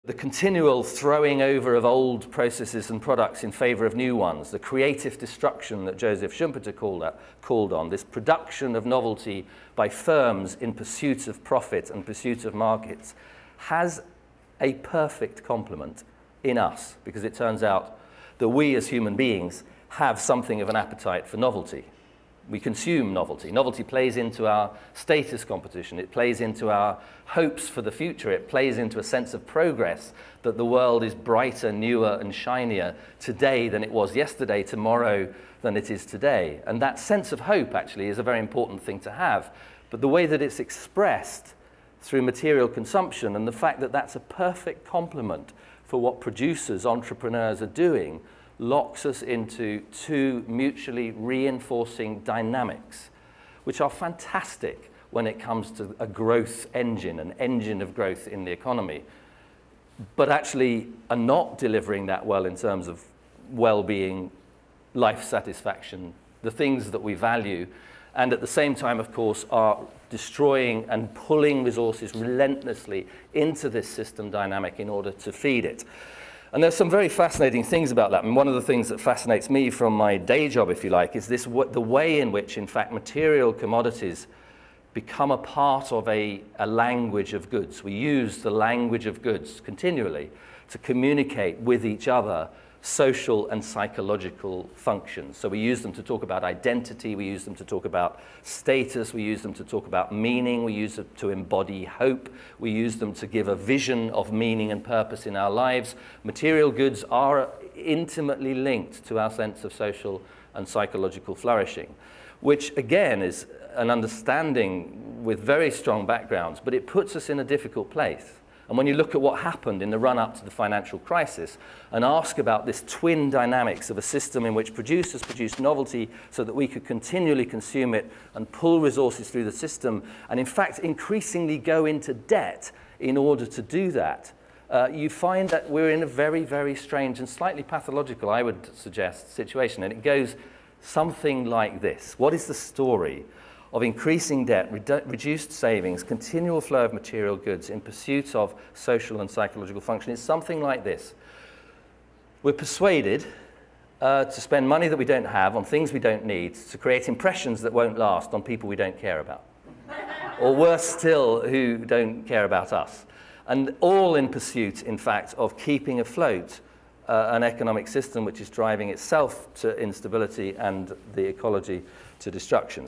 The continual throwing over of old processes and products in favor of new ones, the creative destruction that Joseph Schumpeter called on, this production of novelty by firms in pursuit of profit and pursuit of markets, has a perfect complement in us, because it turns out that we as human beings have something of an appetite for novelty. We consume novelty. Novelty plays into our status competition. It plays into our hopes for the future. It plays into a sense of progress, that the world is brighter, newer, and shinier today than it was yesterday, tomorrow than it is today. And that sense of hope, actually, is a very important thing to have. But the way that it's expressed through material consumption, and the fact that that's a perfect complement for what producers, entrepreneurs are doing, locks us into two mutually reinforcing dynamics, which are fantastic when it comes to a growth engine, an engine of growth in the economy, but actually are not delivering that well in terms of well-being, life satisfaction, the things that we value, and at the same time, of course, are destroying and pulling resources relentlessly into this system dynamic in order to feed it. And there's some very fascinating things about that. And one of the things that fascinates me from my day job, if you like, is the way in which, in fact, material commodities become a part of a language of goods. We use the language of goods continually to communicate with each other social and psychological functions. So we use them to talk about identity, we use them to talk about status, we use them to talk about meaning, we use them to embody hope, we use them to give a vision of meaning and purpose in our lives. Material goods are intimately linked to our sense of social and psychological flourishing, which again is an understanding with very strong backgrounds, but it puts us in a difficult place. And when you look at what happened in the run-up to the financial crisis and ask about this twin dynamics of a system in which producers produced novelty so that we could continually consume it and pull resources through the system, and in fact increasingly go into debt in order to do that, you find that we're in a very, very strange and slightly pathological, I would suggest, situation. And it goes something like this. What is the story of increasing debt, reduced savings, continual flow of material goods in pursuit of social and psychological function? It's something like this. We're persuaded to spend money that we don't have on things we don't need, to create impressions that won't last on people we don't care about. Or worse still, who don't care about us. And all in pursuit, in fact, of keeping afloat an economic system which is driving itself to instability and the ecology to destruction.